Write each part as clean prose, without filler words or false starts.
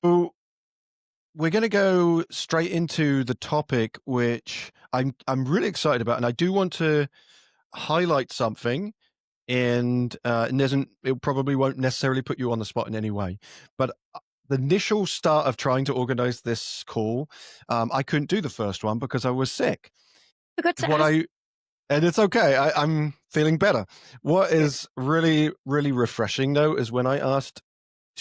So we're going to go straight into the topic, which I'm really excited about, and I do want to highlight something. And it probably won't necessarily put you on the spot in any way, but the initial start of trying to organize this call, I couldn't do the first one because I was sick. Forgot to What ask. I And it's okay. I'm feeling better. What Good. is really, really refreshing though is when I asked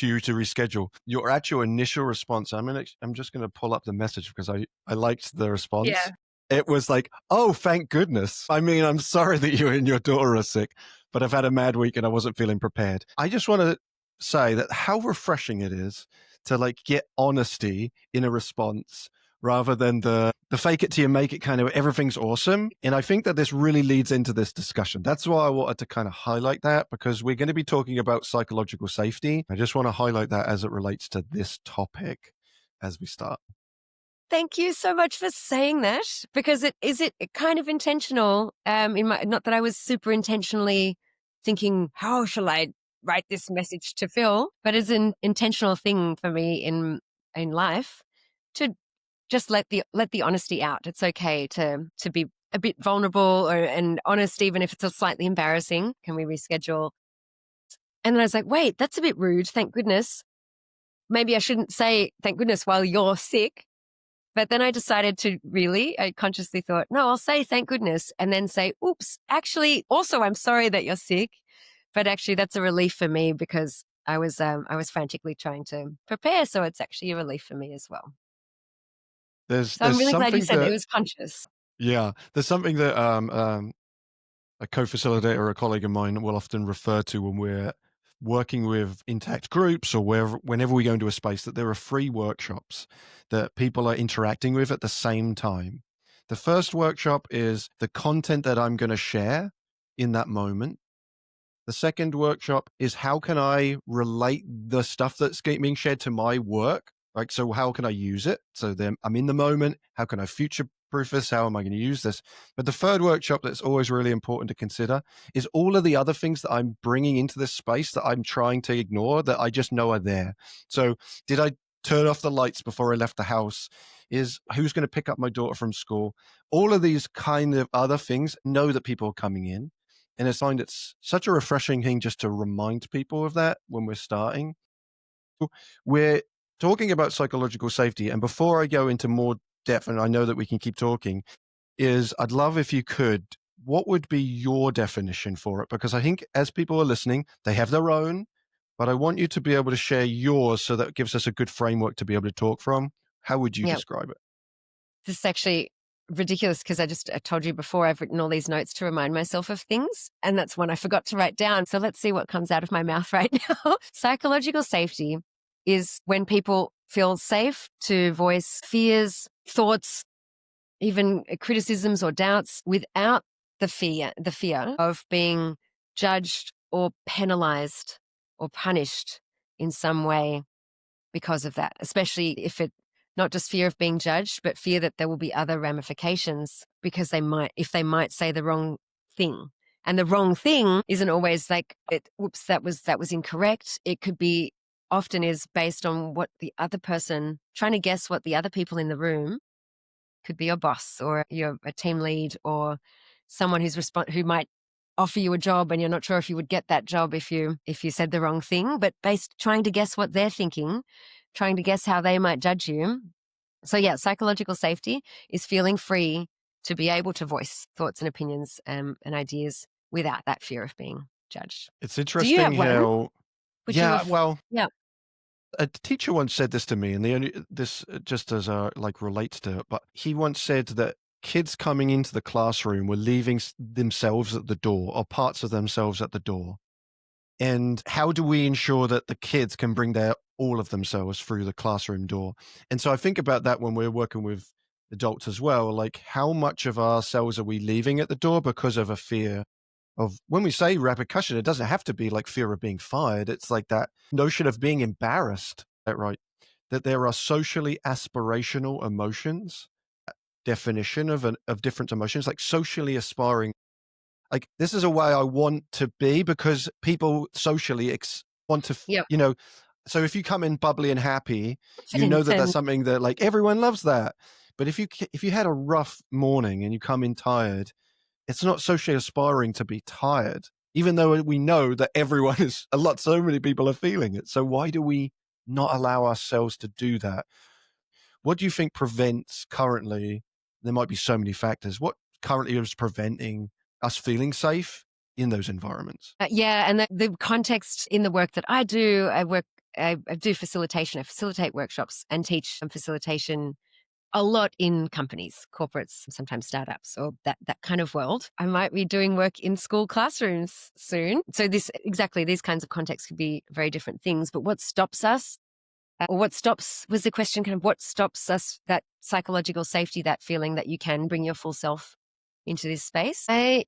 you to reschedule, your actual initial response. I'm just gonna pull up the message because I liked the response. Yeah. It was like, "Oh, thank goodness. I mean, I'm sorry that you and your daughter are sick, but I've had a mad week and I wasn't feeling prepared." I just want to say that how refreshing it is to like get honesty in a response rather than the fake it till you make it kind of everything's awesome. And I think that this really leads into this discussion. That's why I wanted to kind of highlight that, because we're going to be talking about psychological safety. I just want to highlight that as it relates to this topic as we start. Thank you so much for saying that, because it kind of intentional. Not that I was super intentionally thinking, how shall I write this message to Phil, but it's an intentional thing for me in life to just let the honesty out. It's okay to be a bit vulnerable and honest, even if it's slightly embarrassing. Can we reschedule? And then I was like, wait, that's a bit rude. Thank goodness. Maybe I shouldn't say thank goodness while you're sick. But then I decided I consciously thought, no, I'll say thank goodness and then say, oops, actually, also, I'm sorry that you're sick. But actually, that's a relief for me because I was frantically trying to prepare. So it's actually a relief for me as well. So I'm There's really glad you something said that it that was conscious. Yeah, there's something that a co-facilitator or a colleague of mine will often refer to when we're working with intact groups or whenever we go into a space, that there are free workshops that people are interacting with at the same time. The first workshop is the content that I'm going to share in that moment. The second workshop is how can I relate the stuff that's being shared to my work? Like, so how can I use it? So then I'm in the moment. How can I future proof this? How am I going to use this? But the third workshop that's always really important to consider is all of the other things that I'm bringing into this space that I'm trying to ignore that I just know are there. So did I turn off the lights before I left the house? Is who's going to pick up my daughter from school? All of these kind of other things know that people are coming in. And I find it's such a refreshing thing just to remind people of that when we're starting. We're talking about psychological safety. And before I go into more depth, and I know that we can keep talking, is I'd love if you could, what would be your definition for it? Because I think as people are listening, they have their own, but I want you to be able to share yours so that gives us a good framework to be able to talk from. How would you Yeah. describe it? This is actually ridiculous because I told you before, I've written all these notes to remind myself of things. And that's one I forgot to write down. So let's see what comes out of my mouth right now. Psychological safety is when people feel safe to voice fears, thoughts, even criticisms or doubts without the fear of being judged or penalized or punished in some way because of that, especially if it not just fear of being judged, but fear that there will be other ramifications because if they might say the wrong thing. And the wrong thing isn't always like, whoops, that was incorrect. It could be often is based on what the other person, trying to guess what the other people in the room, could be your boss or you're a team lead or someone who might offer you a job and you're not sure if you would get that job if you said the wrong thing, but trying to guess what they're thinking, trying to guess how they might judge you. So yeah, psychological safety is feeling free to be able to voice thoughts and opinions and ideas without that fear of being judged. It's Do you interesting have one? how, Would you yeah, have? well, Yeah. a teacher once said this to me, and this just as like relates to it, but he once said that kids coming into the classroom were leaving themselves at the door or parts of themselves at the door. And how do we ensure that the kids can bring all of themselves through the classroom door? And so I think about that when we're working with adults as well, like how much of ourselves are we leaving at the door because of a fear of, when we say repercussion, it doesn't have to be like fear of being fired. It's like that notion of being embarrassed, that right? That there are socially aspirational emotions, definition of different emotions, like socially aspiring. Like, this is a way I want to be because people socially want to, Yep. So if you come in bubbly and happy, you know confident that that's and something that, like, everyone loves that. But if you had a rough morning and you come in tired, it's not socially aspiring to be tired, even though we know that everyone is so many people are feeling it. So why do we not allow ourselves to do that? What do you think prevents currently? There might be so many factors. What currently is preventing us feeling safe in those environments? yeah, and the context in the work that I do, I do facilitation. I facilitate workshops and teach facilitation a lot in companies, corporates, sometimes startups, or that kind of world. I might be doing work in school classrooms soon. So this exactly these kinds of contexts could be very different things. But what stops us, or what stops was the question, kind of what stops us, that psychological safety, that feeling that you can bring your full self into this space? I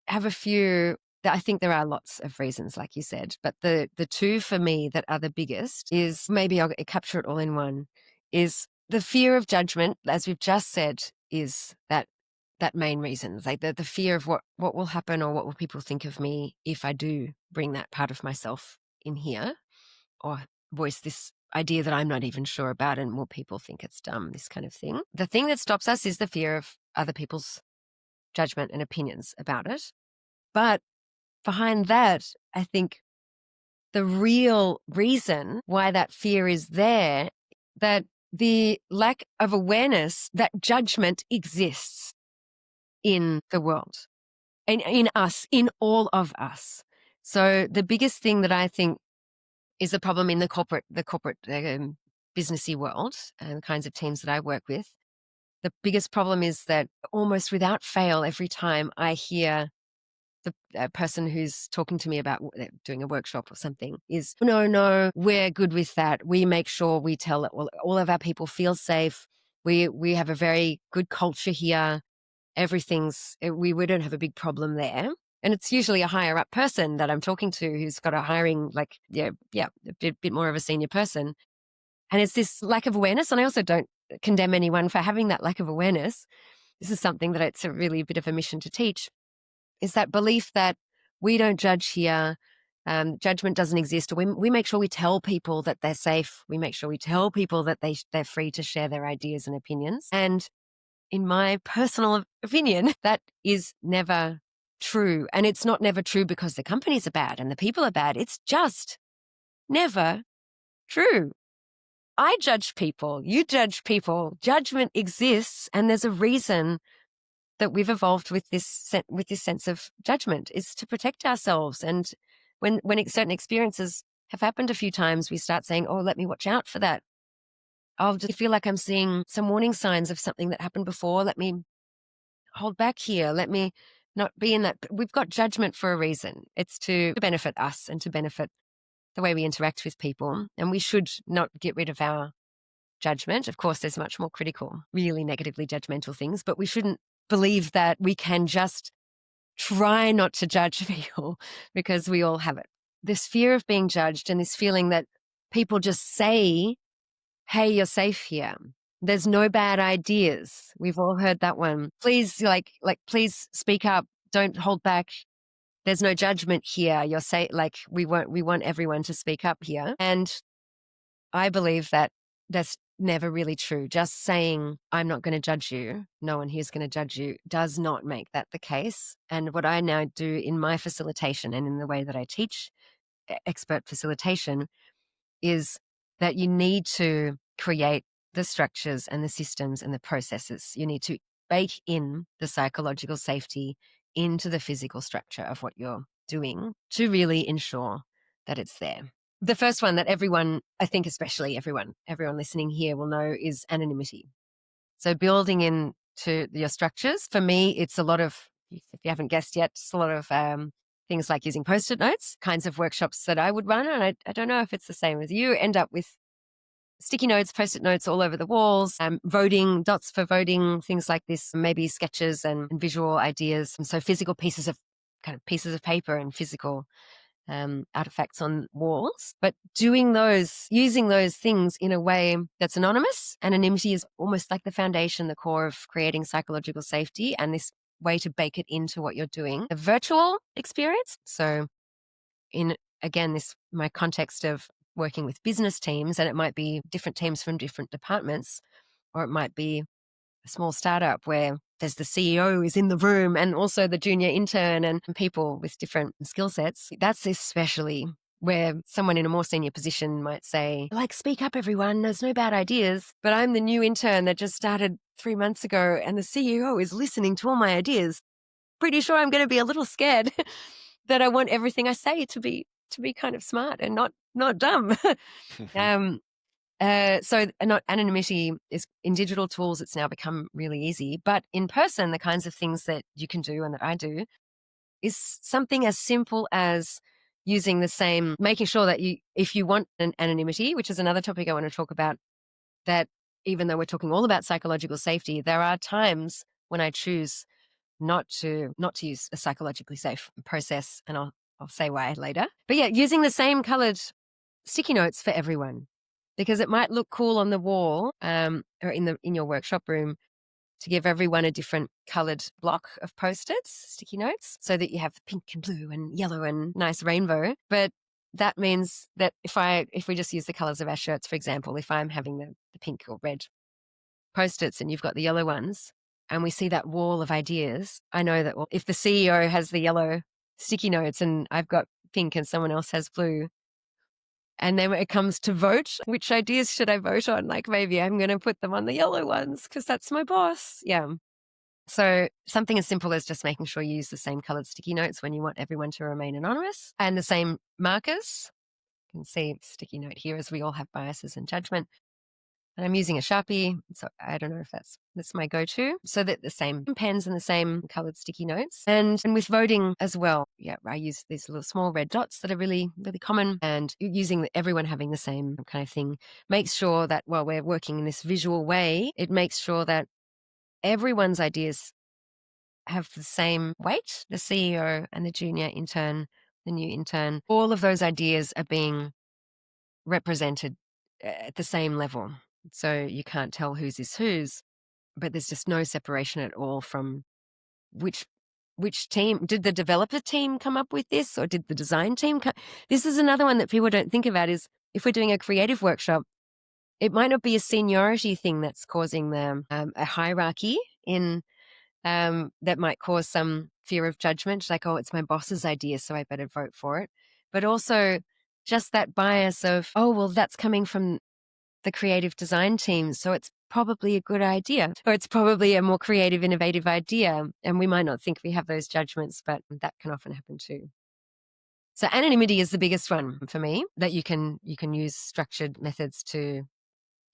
have a few. I think there are lots of reasons, like you said, but the two for me that are the biggest is, maybe I'll capture it all in one, is the fear of judgment, as we've just said, is that main reason, like the fear of what will happen, or what will people think of me if I do bring that part of myself in here, or voice this idea that I'm not even sure about, and will people think it's dumb, this kind of thing. The thing that stops us is the fear of other people's judgment and opinions about it. But behind that, I think the real reason why that fear is there, that the lack of awareness that judgment exists in the world, and in us, in all of us. So the biggest thing that I think is the problem in the corporate businessy world, and the kinds of teams that I work with, the biggest problem is that almost without fail, every time I hear the person who's talking to me about doing a workshop or something is, no, no, we're good with that. We make sure we tell it, all of our people feel safe. We have a very good culture here. We don't have a big problem there. And it's usually a higher up person that I'm talking to who's got a hiring, like, a bit more of a senior person. And it's this lack of awareness. And I also don't condemn anyone for having that lack of awareness. This is something that it's a really bit of a mission to teach, is that belief that we don't judge here. Judgment doesn't exist. We make sure we tell people that they're safe. We make sure we tell people that they're free to share their ideas and opinions. And in my personal opinion, that is never true. And it's not never true because the companies are bad and the people are bad. It's just never true. I judge people. You judge people. Judgment exists, and there's a reason that we've evolved with this sense of judgment, is to protect ourselves. And when certain experiences have happened a few times, we start saying, "Oh, let me watch out for that. I'll just feel like I'm seeing some warning signs of something that happened before. Let me hold back here. Let me not be in that." We've got judgment for a reason. It's to benefit us and to benefit the way we interact with people. And we should not get rid of our judgment. Of course, there's much more critical, really negatively judgmental things, but we shouldn't believe that we can just try not to judge people, because we all have it. This fear of being judged, and this feeling that people just say, "Hey, you're safe here. There's no bad ideas." We've all heard that one. Please, please speak up. Don't hold back. There's no judgment here. You're safe. Like, we want everyone to speak up here. And I believe that that's never really true. Just saying, "I'm not going to judge you, no one here's going to judge you," does not make that the case. And what I now do in my facilitation and in the way that I teach expert facilitation is that you need to create the structures and the systems and the processes. You need to bake in the psychological safety into the physical structure of what you're doing to really ensure that it's there. The first one that everyone, I think especially everyone listening here will know, is anonymity. So building into your structures, for me, it's a lot of, if you haven't guessed yet, it's a lot of things like using Post-it notes, kinds of workshops that I would run. And I don't know if it's the same with you, end up with sticky notes, Post-it notes all over the walls, voting, dots for voting, things like this, maybe sketches and visual ideas. And so physical pieces of paper and physical artifacts on walls, but using those things in a way that's anonymous. Anonymity is almost like the foundation, the core of creating psychological safety, and this way to bake it into what you're doing. A virtual experience. So in, again, my context of working with business teams, and it might be different teams from different departments, or it might be a small startup where there's the CEO is in the room and also the junior intern and people with different skill sets. That's especially where someone in a more senior position might say, like, speak up, everyone. There's no bad ideas. But I'm the new intern that just started 3 months ago and the CEO is listening to all my ideas. Pretty sure I'm going to be a little scared that I want everything I say to be kind of smart and not dumb. um, Anonymity is in digital tools. It's now become really easy, but in person, the kinds of things that you can do and that I do is something as simple as using the same, making sure that if you want an anonymity, which is another topic I want to talk about, that even though we're talking all about psychological safety, there are times when I choose not to use a psychologically safe process, and I'll say why later. But yeah, using the same colored sticky notes for everyone, because it might look cool on the wall or in your workshop room to give everyone a different colored block of post-its, sticky notes, so that you have pink and blue and yellow and nice rainbow. But that means that if we just use the colors of our shirts, for example, if I'm having the pink or red post-its and you've got the yellow ones, and we see that wall of ideas, I know that, well, if the CEO has the yellow sticky notes and I've got pink and someone else has blue, and then when it comes to vote, which ideas should I vote on? Like, maybe I'm going to put them on the yellow ones because that's my boss. Yeah. So something as simple as just making sure you use the same colored sticky notes when you want everyone to remain anonymous, and the same markers. You can see sticky note here, as we all have biases and judgment. And I'm using a Sharpie, so I don't know if that's my go-to. So that the same pens and the same colored sticky notes. And with voting as well, yeah, I use these little small red dots that are really, really common. And using everyone having the same kind of thing makes sure that while we're working in this visual way, it makes sure that everyone's ideas have the same weight. The CEO and the junior intern, the new intern, all of those ideas are being represented at the same level. So you can't tell whose is whose, but there's just no separation at all from which team. Did the developer team come up with this, or did the design team This is another one that people don't think about, is if we're doing a creative workshop, it might not be a seniority thing that's causing them a hierarchy in that might cause some fear of judgment, like, oh, it's my boss's idea, so I better vote for it. But also just that bias of, oh, well, that's coming from the creative design team, so it's probably a good idea, or it's probably a more creative, innovative idea. And we might not think we have those judgments, but that can often happen too. So anonymity is the biggest one for me, that you can use structured methods to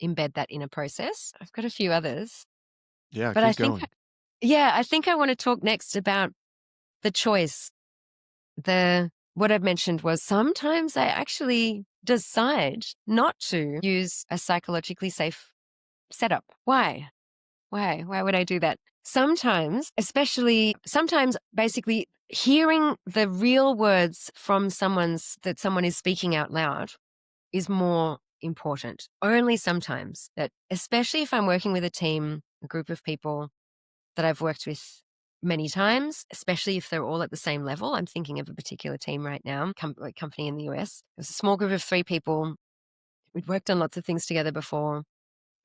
embed that in a process. I've got a few others, Yeah, but I keep think, going. yeah, I think I want to talk next about the choice. What I've mentioned was sometimes I actually decide not to use a psychologically safe setup. Why? Why would I do that? Sometimes, basically hearing the real words from someone is speaking out loud is more important. Only sometimes, that, especially if I'm working with a team, a group of people that I've worked with many times, especially if they're all at the same level. I'm thinking of a particular team right now, company in the US. It was a small group of 3 people. We'd worked on lots of things together before.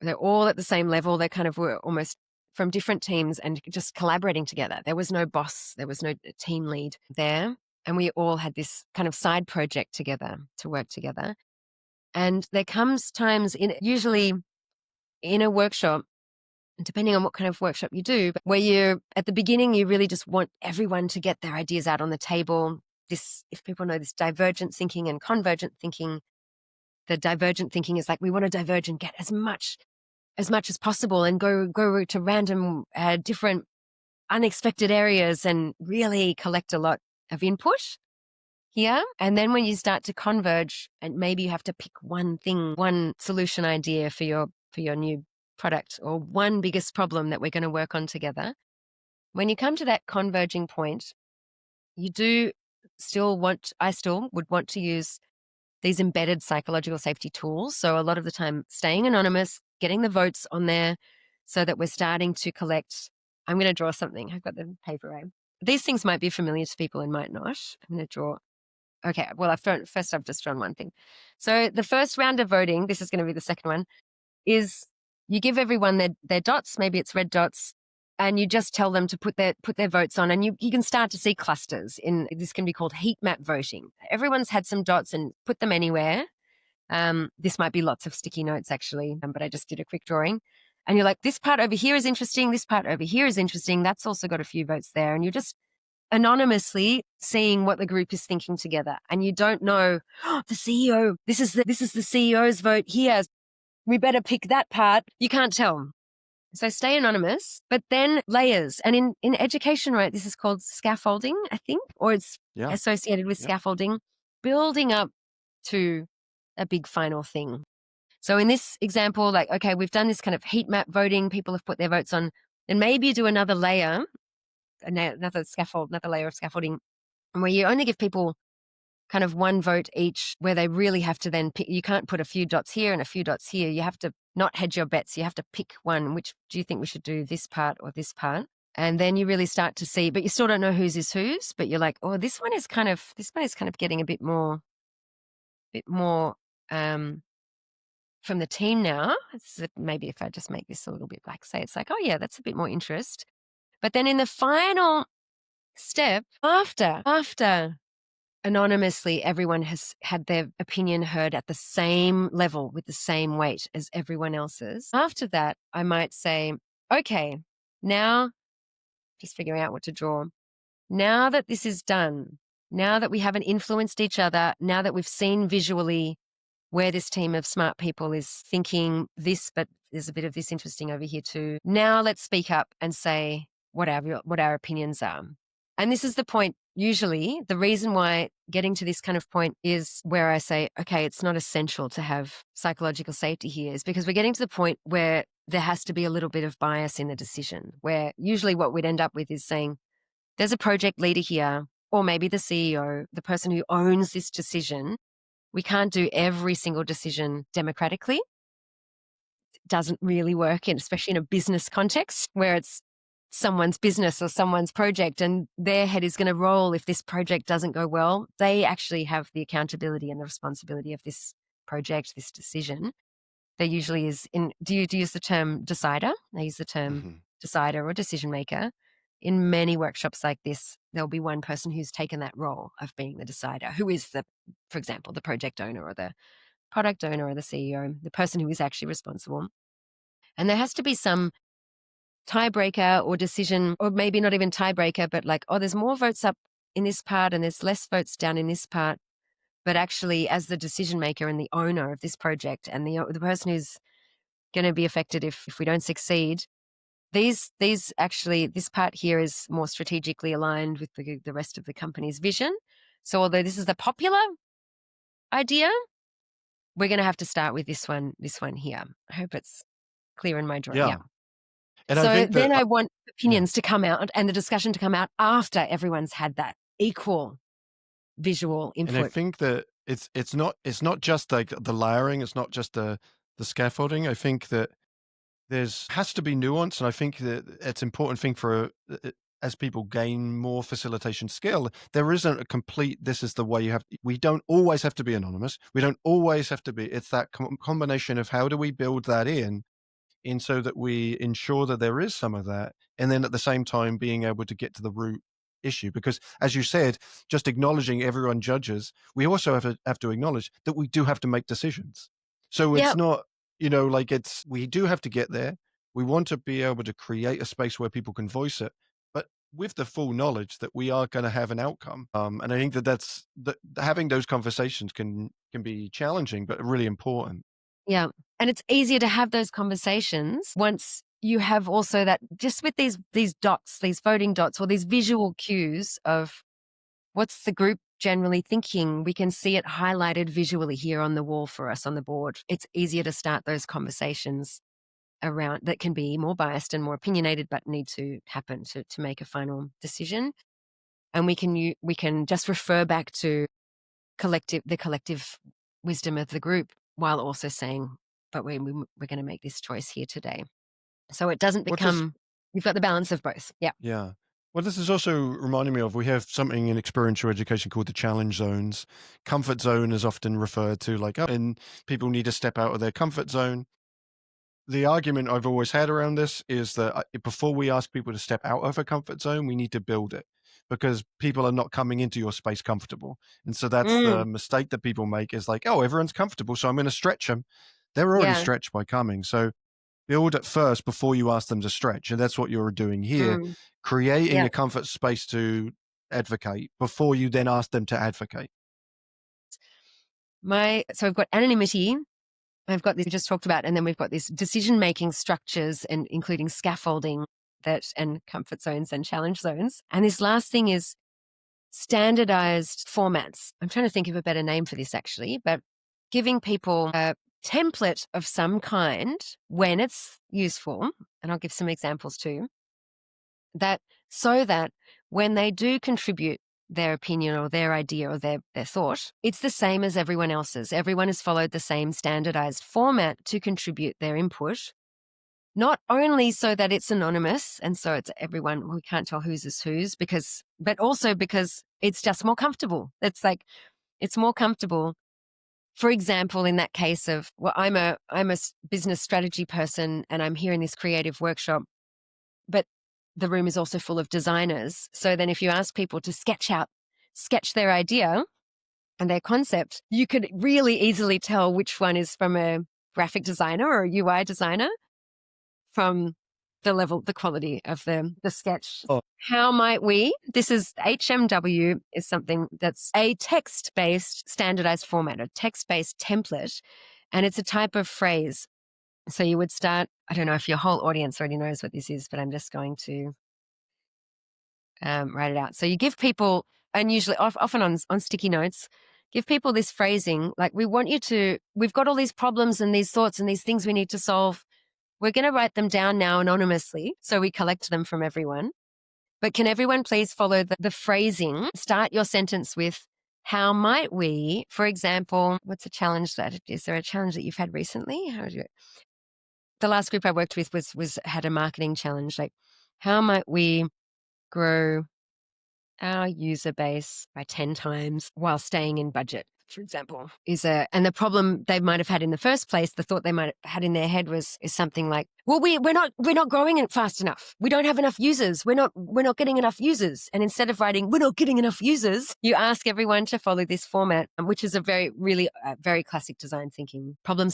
They're all at the same level. They kind of were almost from different teams and just collaborating together. There was no boss. There was no team lead there. And we all had this kind of side project together to work together. And there comes times usually in a workshop, depending on what kind of workshop you do, but where you're at the beginning, you really just want everyone to get their ideas out on the table. If people know this divergent thinking and convergent thinking, the divergent thinking is like, we want to diverge and get as much as possible and go to random, different, unexpected areas and really collect a lot of input here. And then when you start to converge, and maybe you have to pick one thing, one solution idea for your new product, or one biggest problem that we're going to work on together. When you come to that converging point, I still would want to use these embedded psychological safety tools. So a lot of the time, staying anonymous, getting the votes on there so that we're starting to collect. I'm going to draw something. I've got the paper. These things might be familiar to people and might not. I'm going to draw Okay, well, first I've just drawn one thing. So the first round of voting, this is going to be the second one, is you give everyone their dots, maybe it's red dots, and you just tell them to put their votes on, and you can start to see clusters. In this can be called heat map voting. Everyone's had some dots and put them anywhere. This might be lots of sticky notes actually, but I just did a quick drawing. And you're like, this part over here is interesting. This part over here is interesting. That's also got a few votes there. And you're just anonymously seeing what the group is thinking together. And you don't know, oh, the CEO, this is the CEO's vote here. We better pick that part. You can't tell. So stay anonymous, but then layers. And in education, right, this is called scaffolding, I think, or it's Yeah. associated with Yep. scaffolding, building up to a big final thing. So in this example, like, okay, we've done this kind of heat map voting. People have put their votes on. And maybe you do another layer, another layer of scaffolding, where you only give people kind of one vote each, where they really have to then pick. You can't put a few dots here and a few dots here. You have to not hedge your bets. You have to pick one. Which do you think we should do, this part or this part? And then you really start to see, but you still don't know whose is whose. But you're like, oh, this one is kind of getting a bit more from the team now. Maybe if I just make this a little bit like, say, it's like, oh yeah, that's a bit more interest. But then in the final step, after anonymously, everyone has had their opinion heard at the same level with the same weight as everyone else's. After that, I might say, okay, now just figuring out what to draw. Now that this is done, now that we haven't influenced each other, now that we've seen visually where this team of smart people is thinking this, but there's a bit of this interesting over here too. Now let's speak up and say what our opinions are. And this is the point, usually, the reason why getting to this kind of point is where I say, okay, it's not essential to have psychological safety here, is because we're getting to the point where there has to be a little bit of bias in the decision, where usually what we'd end up with is saying, there's a project leader here, or maybe the CEO, the person who owns this decision. We can't do every single decision democratically. It doesn't really work, especially in a business context where it's someone's business or someone's project and their head is going to roll if this project doesn't go well. They actually have the accountability and the responsibility of this project, this decision. There usually is do you use the term decider? I use the term Hmm. decider or decision maker. In many workshops like this, there'll be one person who's taken that role of being the decider, who is for example, the project owner or the product owner or the CEO, the person who is actually responsible. And there has to be some tiebreaker or decision, or maybe not even tiebreaker, but like, oh, there's more votes up in this part and there's less votes down in this part. But actually, as the decision maker and the owner of this project and the person who's going to be affected if we don't succeed, these actually, this part here is more strategically aligned with the rest of the company's vision. So although this is the popular idea, we're going to have to start with this one here. I hope it's clear in my drawing. Yeah. Yeah. And I So think that, then I want yeah. opinions to come out and the discussion to come out after everyone's had that equal visual And I input. think that it's not just like the layering, it's not just the scaffolding. I think that there's has to be nuance, and I think that it's important thing for as people gain more facilitation skill, there isn't a complete. This is the way you have. We don't always have to be anonymous. We don't always have to be. It's that combination of how do we build that in so that we ensure that there is some of that, and then at the same time being able to get to the root issue. Because as you said, just acknowledging everyone judges, we also have to acknowledge that we do have to make decisions. So it's Yeah. not, like we do have to get there. We want to be able to create a space where people can voice it, but with the full knowledge that we are going to have an outcome. And I think that having those conversations can be challenging, but really important. Yeah. And it's easier to have those conversations once you have also that, just with these dots, these voting dots or these visual cues of what's the group generally thinking. We can see it highlighted visually here on the wall for us on the board. It's easier to start those conversations around that can be more biased and more opinionated, but need to happen to make a final decision. And we can just refer back to the collective wisdom of the group while also saying, but we're going to make this choice here today. So it doesn't What does become, you've got the balance of both. Yeah. Yeah. Well, this is also reminding me of we have something in experiential education called the challenge zones. Comfort zone is often referred to like, oh, and people need to step out of their comfort zone. The argument I've always had around this is that before we ask people to step out of a comfort zone, we need to build it because people are not coming into your space comfortable. And so that's the Mm, mistake that people make is like, oh, everyone's comfortable, so I'm going to stretch them. They're already yeah. stretched by coming. So build it first before you ask them to stretch. And that's what you're doing here, Mm, creating yeah. a comfort space to advocate before you then ask them to advocate. So I've got anonymity. I've got this we just talked about, and then we've got this decision-making structures and including scaffolding and comfort zones and challenge zones. And this last thing is standardized formats. I'm trying to think of a better name for this actually, but giving people a template of some kind when it's useful, and I'll give some examples too, that so that when they do contribute their opinion or their idea or their thought, it's the same as everyone else's. Everyone has followed the same standardized format to contribute their input, not only so that it's anonymous and so it's everyone, we can't tell whose is whose, but also because it's just more comfortable. It's more comfortable. For example, in that case of, well, I'm a business strategy person and I'm here in this creative workshop, but the room is also full of designers. So then if you ask people to sketch their idea and their concept, you could really easily tell which one is from a graphic designer or a UI designer from the quality of the sketch. Oh, How might we? This is HMW is something that's a text-based standardized format, a text-based template, and it's a type of phrase. So you would start, I don't know if your whole audience already knows what this is, but I'm just going to write it out. So you give people, and usually often on sticky notes, give people this phrasing like, we've got all these problems and these thoughts and these things we need to solve. We're going to write them down now anonymously. So we collect them from everyone. But can everyone please follow the phrasing? Start your sentence with, how might we, for example, what's a challenge is there a challenge that you've had recently? How would you, the last group I worked with had a marketing challenge. Like, how might we grow our user base by 10 times while staying in budget, for example, and the problem they might have had in the first place, the thought they might have had in their head is something like, well, we're not growing it fast enough. We don't have enough users. We're not getting enough users. And instead of writing, we're not getting enough users, you ask everyone to follow this format, which is a very classic design thinking problem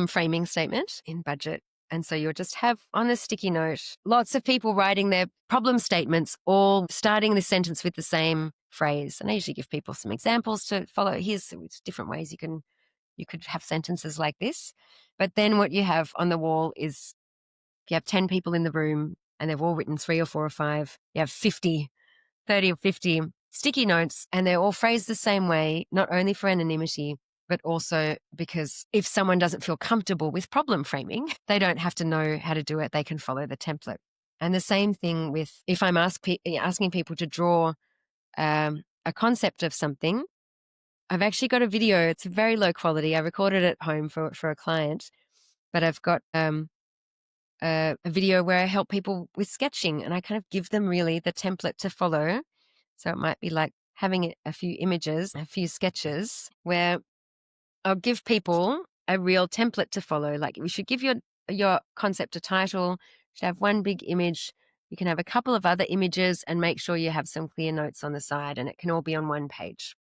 framing statement in budget. And so you'll just have on a sticky note, lots of people writing their problem statements, all starting the sentence with the same phrase. And I usually give people some examples to follow. Here's different ways you could have sentences like this. But then what you have on the wall is, if you have 10 people in the room and they've all written 3 or 4 or 5, you have 30 or 50 sticky notes, and they're all phrased the same way, not only for anonymity, but also because if someone doesn't feel comfortable with problem framing, they don't have to know how to do it. They can follow the template. And the same thing with if I'm asking people to draw a concept of something, I've actually got a video. It's very low quality. I recorded it at home for a client, but I've got a video where I help people with sketching, and I kind of give them really the template to follow. So it might be like having a few images, a few sketches where I'll give people a real template to follow. Like, we should give your concept a title, you should have one big image. You can have a couple of other images and make sure you have some clear notes on the side, and it can all be on one page.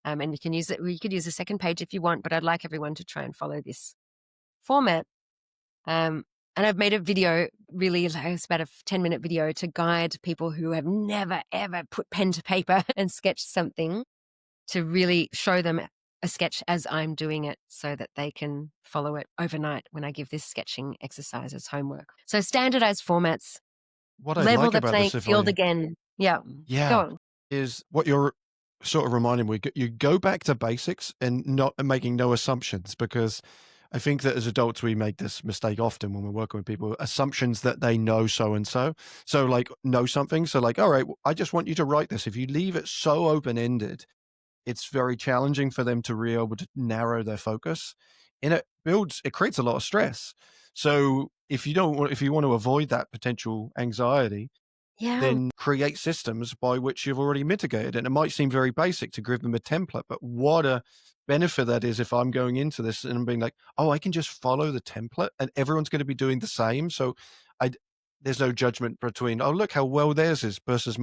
And you can use it. You could use a second page if you want, but I'd like everyone to try and follow this format. And I've made a video, really, it's about a 10-minute video to guide people who have never, ever put pen to paper and sketched something, to really show them a sketch as I'm doing it so that they can follow it overnight when I give this sketching exercise as homework. So standardized formats, what I level like the about playing this, if field I again. Yeah, go yeah, on. is what you're sort of reminding me. You go back to basics and not and making no assumptions because I think that as adults we make this mistake often when we're working with people. Assumptions that they know so and so. So like know something. So like, all right, I just want you to write this. If you leave it so open ended, it's very challenging for them to be able to narrow their focus, and it creates a lot of stress. So if you want to avoid that potential anxiety, Yeah. then create systems by which you've already mitigated. And it might seem very basic to give them a template, but what a benefit that is if I'm going into this and I'm being like, oh, I can just follow the template and everyone's going to be doing the same. So I, there's no judgment between, oh, look how well theirs is versus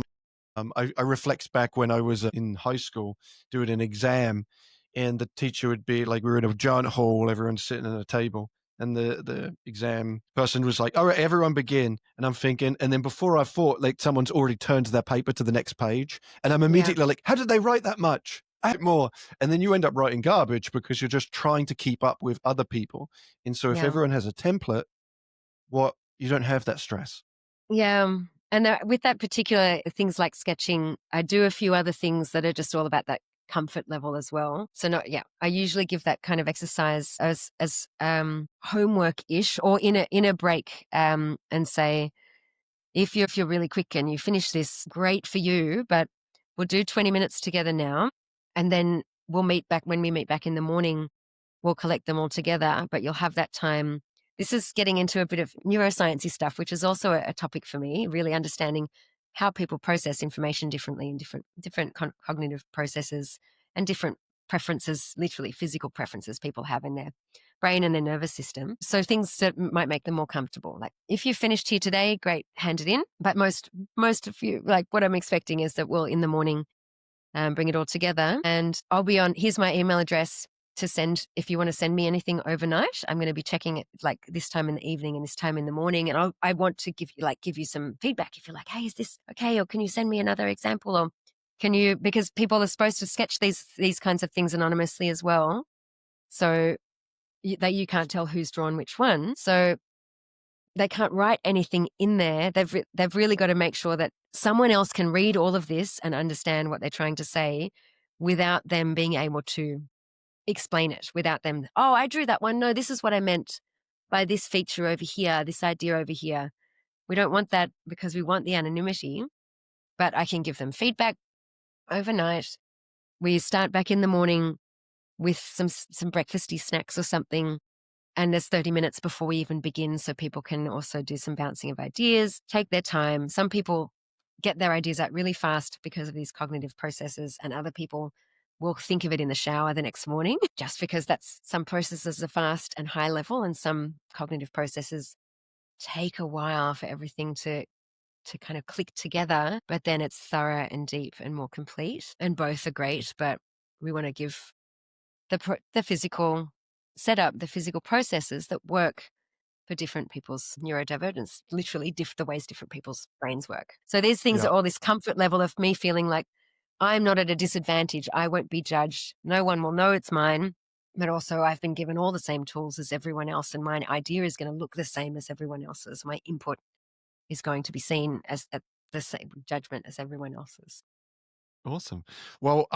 I reflect back when I was in high school doing an exam, and the teacher would be like, we were in a giant hall, everyone's sitting at a table, and the exam person was like, "All right, everyone begin." And I'm thinking, and then before I thought, like someone's already turned their paper to the next page, and I'm Yeah. immediately like, "How did they write that much? Add more." And then you end up writing garbage because you're just trying to keep up with other people. And so if Yeah. everyone has a template, what you don't have that stress. Yeah. And with that particular things like sketching, I do a few other things that are just all about that comfort level as well. So not, yeah, I usually give that kind of exercise as homework ish or in a break, and say, if you're really quick and you finish this, great for you, but we'll do 20 minutes together now. And then we'll meet back when we meet back in the morning. We'll collect them all together, but you'll have that time. This is getting into a bit of neurosciencey stuff, which is also a topic for me, really understanding how people process information differently in different cognitive processes and different preferences, literally physical preferences people have in their brain and their nervous system. So things that might make them more comfortable. Like if you finished here today, great, hand it in. But most of you, like what I'm expecting is that we'll in the morning bring it all together. And I'll be on, here's my email address to send if you want to send me anything overnight. I'm going to be checking it like this time in the evening and this time in the morning. And I want to give you some feedback. If you're like, hey, is this okay? Or can you send me another example? Or can you, because people are supposed to sketch these kinds of things anonymously as well. So that you can't tell who's drawn which one. So they can't write anything in there. They've really got to make sure that someone else can read all of this and understand what they're trying to say without them being able to explain it, without them, oh, I drew that one. No, this is what I meant by this feature over here, this idea over here. We don't want that because we want the anonymity, but I can give them feedback overnight. We start back in the morning with some breakfasty snacks or something. And there's 30 minutes before we even begin, so people can also do some bouncing of ideas, take their time. Some people get their ideas out really fast because of these cognitive processes, and other people will think of it in the shower the next morning, just because that's some processes are fast and high level, and some cognitive processes take a while for everything to kind of click together, but then it's thorough and deep and more complete. And both are great, but we want to give the physical setup, the physical processes that work for different people's neurodivergence, literally the ways different people's brains work. So these things Yeah. are all this comfort level of me feeling like I'm not at a disadvantage. I won't be judged. No one will know it's mine. But also I've been given all the same tools as everyone else, and my idea is going to look the same as everyone else's. My input is going to be seen as at the same judgment as everyone else's. Awesome. Well,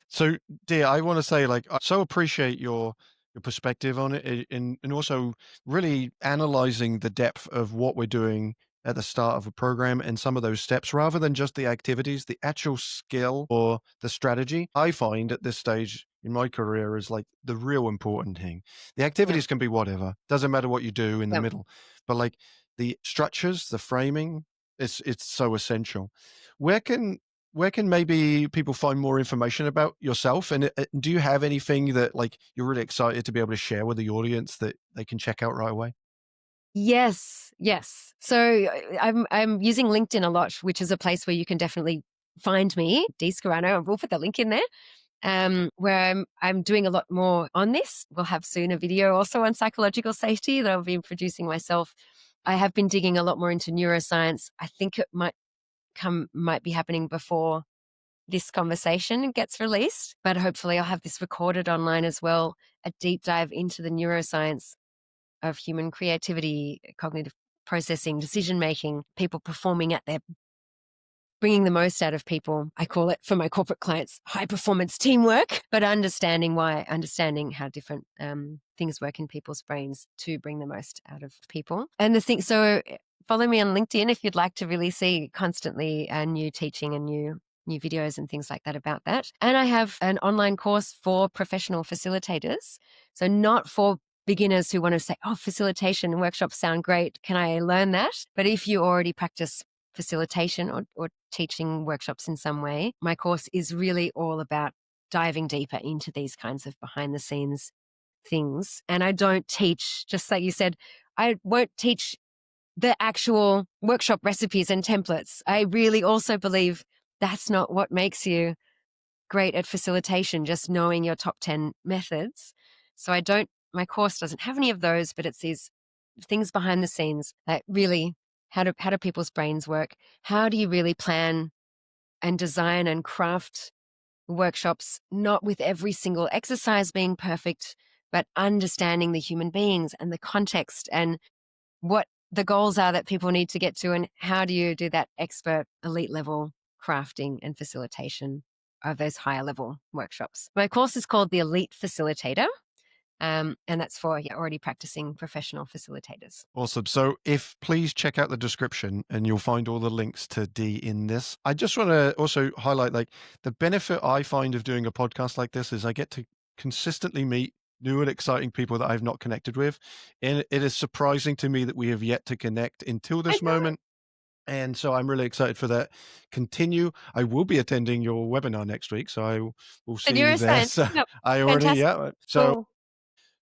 so, dear, I want to say, like, I so appreciate your perspective on it, and also really analyzing the depth of what we're doing at the start of a program and some of those steps, rather than just the activities, the actual skill or the strategy. I find at this stage in my career is like the real important thing. The Yeah. activities can be whatever; doesn't matter what you do in the Yeah. middle, but like the structures, the framing, it's so essential. Where can where can maybe people find more information about yourself? And do you have anything that like you're really excited to be able to share with the audience that they can check out right away? Yes, yes. So I'm using LinkedIn a lot, which is a place where you can definitely find me, Dee Scarano, and we'll put the link in there. Where I'm doing a lot more on this. We'll have soon a video also on psychological safety that I'll be producing myself. I have been digging a lot more into neuroscience. I think it might be happening before this conversation gets released, but hopefully I'll have this recorded online as well, a deep dive into the neuroscience of human creativity, cognitive processing, decision making, people performing at their bringing the most out of people. I call it for my corporate clients high performance teamwork, but understanding how different things work in people's brains to bring the most out of people. And the thing, so follow me on LinkedIn if you'd like to really see constantly new teaching and new videos and things like that about that. And I have an online course for professional facilitators. So not for beginners who want to say, oh, facilitation workshops sound great. Can I learn that? But if you already practice facilitation or teaching workshops in some way, my course is really all about diving deeper into these kinds of behind the scenes things. And I don't teach, just like you said, I won't teach the actual workshop recipes and templates. I really also believe that's not what makes you great at facilitation, just knowing your top 10 methods. So my course doesn't have any of those, but it's these things behind the scenes that really, how do people's brains work? How do you really plan and design and craft workshops, not with every single exercise being perfect, but understanding the human beings and the context and what the goals are that people need to get to, and how do you do that expert elite level crafting and facilitation of those higher level workshops. My course is called the Elite Facilitator, and that's for already practicing professional facilitators. Awesome. So if please check out the description and you'll find all the links to Dee in this. I just want to also highlight like the benefit I find of doing a podcast like this is I get to consistently meet new and exciting people that I've not connected with. And it is surprising to me that we have yet to connect until I this know. moment. And so I'm really excited for that. Continue. I will be attending your webinar next week, so will The see you there. neuroscience. So Yep. I already, Fantastic. yeah. So Cool.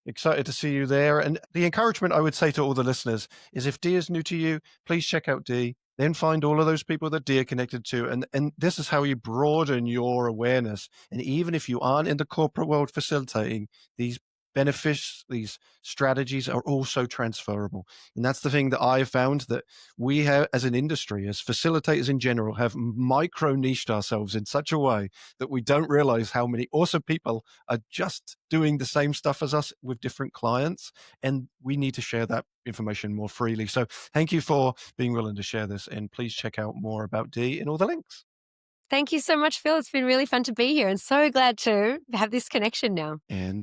excited to see you there. And the encouragement I would say to all the listeners is if Dee is new to you, please check out Dee, then find all of those people that Dee are connected to. And this is how you broaden your awareness. And even if you aren't in the corporate world facilitating, these benefits, these strategies are also transferable. And that's the thing that I have found that we have as an industry, as facilitators in general, have micro niched ourselves in such a way that we don't realize how many awesome people are just doing the same stuff as us with different clients. And we need to share that information more freely. So thank you for being willing to share this. And please check out more about Dee in all the links. Thank you so much, Phil. It's been really fun to be here and so glad to have this connection now. And